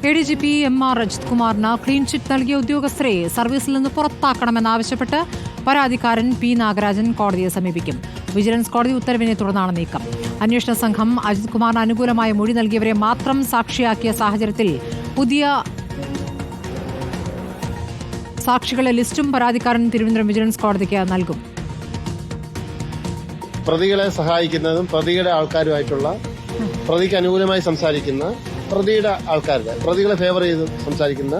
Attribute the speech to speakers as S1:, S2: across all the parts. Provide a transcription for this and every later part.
S1: ADGP MR Ajith കുമാറിന് clean chit നൽകിയ ഉദ്യോഗസ്ഥരെ സർവീസിൽ നിന്ന് പുറത്താക്കണമെന്നാവശ്യപ്പെട്ട് പരാതിക്കാരൻ പി നാഗരാജൻ കോടതിയെ സമീപിക്കും. വിജിലൻസ് കോടതി ഉത്തരവിനെ തുടർന്നാണ് നീക്കം. അന്വേഷണ സംഘം അജിത് കുമാറിന് അനുകൂലമായ മൊഴി നൽകിയവരെ മാത്രം സാക്ഷിയാക്കിയ സാഹചര്യത്തിൽ പുതിയ സാക്ഷികളുടെ ലിസ്റ്റും പരാതിക്കാരൻ തിരുവനന്തപുരം വിജിലൻസ് കോടതിക്ക് നൽകും.
S2: പ്രതികളെ സഹായിക്കുന്നതും പ്രതിയുടെ ആൾക്കാരുമായിട്ടുള്ള പ്രതിക്ക് അനുകൂലമായി സംസാരിക്കുന്ന പ്രതിയുടെ ആൾക്കാരുടെ പ്രതികളെ ഫേവർ ചെയ്ത് സംസാരിക്കുന്ന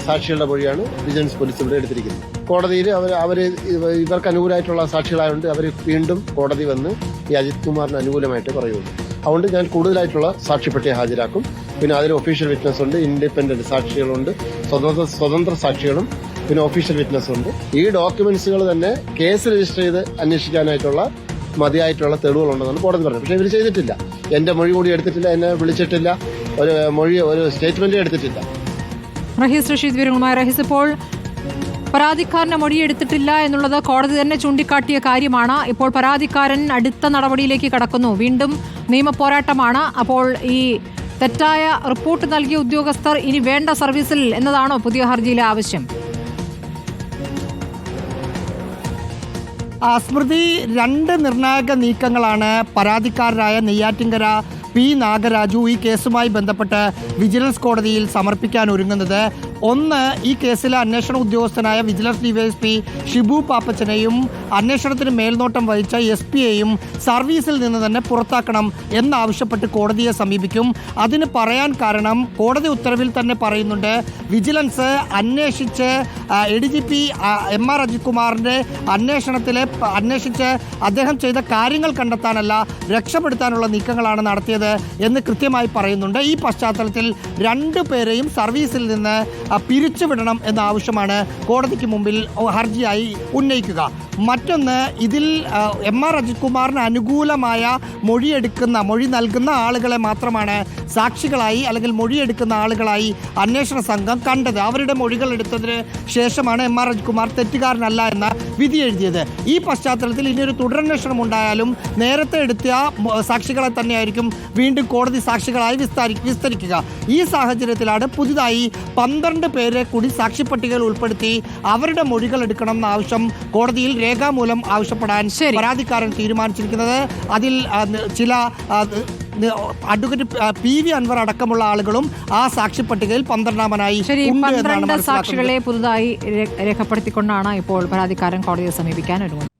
S2: സാക്ഷികളുടെ മൊഴിയാണ് വിജിലൻസ് പോലീസ് ഇവിടെ എടുത്തിരിക്കുന്നത്. കോടതിയിൽ ഇവർക്ക് അനുകൂലമായിട്ടുള്ള സാക്ഷികളായതുകൊണ്ട് അവർ വീണ്ടും കോടതി വന്ന് ഈ അജിത് കുമാറിന് അനുകൂലമായിട്ട് പറയുള്ളൂ. അതുകൊണ്ട് ഞാൻ കൂടുതലായിട്ടുള്ള സാക്ഷിപ്പട്ടിയെ ഹാജരാക്കും. പിന്നെ അതിൽ ഒഫീഷ്യൽ വിറ്റ്നസ് ഉണ്ട്, ഇൻഡിപെൻഡന്റ് സാക്ഷികളുണ്ട്, സ്വതന്ത്ര സാക്ഷികളും പിന്നെ ഒഫീഷ്യൽ വിറ്റ്നസ് ഉണ്ട്. ഈ ഡോക്യുമെന്റ്സുകൾ തന്നെ കേസ് രജിസ്റ്റർ ചെയ്ത് അന്വേഷിക്കാനായിട്ടുള്ള മതിയായിട്ടുള്ള തെളിവുകളുണ്ടെന്നാണ് കോടതി പറഞ്ഞത്. പക്ഷേ ഇവർ ചെയ്തിട്ടില്ല. എന്റെ മൊഴി കൂടി എടുത്തിട്ടില്ല, എന്നെ വിളിച്ചിട്ടില്ല, ഒരു സ്റ്റേറ്റ്മെന്റ് എടുത്തിട്ടില്ല.
S1: റഹീസ് റഷീദ് വിവരങ്ങളുമായി. റഹീസ്, ഇപ്പോൾ പരാതിക്കാരന്റെ മൊഴി എടുത്തിട്ടില്ല എന്നുള്ളത് കോടതി തന്നെ ചൂണ്ടിക്കാട്ടിയ കാര്യമാണ്. ഇപ്പോൾ പരാതിക്കാരൻ അടുത്ത നടപടിയിലേക്ക് കടക്കുന്നു. വീണ്ടും നിയമ പോരാട്ടമാണ്. അപ്പോൾ ഈ തെറ്റായ റിപ്പോർട്ട് നൽകിയ ഉദ്യോഗസ്ഥർ ഇനി വേണ്ട സർവീസിൽ എന്നതാണോ പുതിയ ഹർജിയിലെ ആവശ്യം?
S3: സ്മൃതി, രണ്ട് നിർണായക നീക്കങ്ങളാണ് പരാതിക്കാരനായ നെയ്യാറ്റിൻകര പി നാഗരാജു ഈ കേസുമായി ബന്ധപ്പെട്ട് വിജിലൻസ് കോടതിയിൽ സമർപ്പിക്കാൻ ഒരുങ്ങുന്നത്. ഒന്ന്, ഈ കേസിലെ അന്വേഷണ ഉദ്യോഗസ്ഥനായ വിജിലൻസ് ഡിവൈഎസ്പി ഷിബു പാപ്പച്ചനെയും അന്വേഷണത്തിന് മേൽനോട്ടം വഹിച്ച SP യെയും സർവീസിൽ നിന്ന് തന്നെ പുറത്താക്കണം എന്നാവശ്യപ്പെട്ട് കോടതിയെ സമീപിക്കും. അതിന് പറയാൻ കാരണം കോടതി ഉത്തരവിൽ തന്നെ പറയുന്നുണ്ട്, വിജിലൻസ് അന്വേഷിച്ച് ADGP MR അജിത് കുമാറിൻ്റെ അന്വേഷിച്ച് അദ്ദേഹം ചെയ്ത കാര്യങ്ങൾ കണ്ടെത്താനല്ല, രക്ഷപ്പെടുത്താനുള്ള നീക്കങ്ങളാണ് നടത്തിയത് എന്ന് കൃത്യമായി പറയുന്നുണ്ട്. ഈ പശ്ചാത്തലത്തിൽ രണ്ടുപേരെയും സർവീസിൽ നിന്ന് പിരിച്ചുവിടണം എന്ന ആവശ്യമാണ് കോടതിക്ക് മുമ്പിൽ ഹർജിയായി ഉന്നയിക്കുക. മറ്റൊന്ന്, ഇതിൽ MR അജിത് കുമാറിന് അനുകൂലമായ മൊഴി നൽകുന്ന ആളുകളെ മാത്രമാണ് സാക്ഷികളായി അല്ലെങ്കിൽ മൊഴിയെടുക്കുന്ന ആളുകളായി അന്വേഷണ സംഘം കണ്ടത്. അവരുടെ മൊഴികൾ എടുത്തതിന് ശേഷമാണ് MR അജിത് കുമാർ തെറ്റുകാരനല്ല എന്ന വിധി എഴുതിയത്. ഈ പശ്ചാത്തലത്തിൽ ഇനിയൊരു തുടരന്വേഷണം ഉണ്ടായാലും നേരത്തെ എടുത്ത സാക്ഷികളെ തന്നെയായിരിക്കും വീണ്ടും കോടതി സാക്ഷികളായി വിസ്തരിക്കുക. ഈ സാഹചര്യത്തിലാണ് പുതുതായി 12 പേരെ കൂടി സാക്ഷിപ്പട്ടികയിൽ ഉൾപ്പെടുത്തി അവരുടെ മൊഴികൾ എടുക്കണം എന്ന ആവശ്യം കോടതിയിൽ രേഖാമൂലം ആവശ്യപ്പെടാൻ പരാതിക്കാരൻ തീരുമാനിച്ചിരിക്കുന്നത്. അതിൽ ചില അഡ്വക്കേറ്റ് PV അൻവർ അടക്കമുള്ള ആളുകളും ആ സാക്ഷിപ്പട്ടികയിൽ 12ാമനായി.
S1: 12 സാക്ഷികളെ പുതുതായി രേഖപ്പെടുത്തിക്കൊണ്ടാണ് ഇപ്പോൾ പരാതിക്കാരൻ കോടതിയെ സമീപിക്കാൻ ഒരുങ്ങുന്നത്.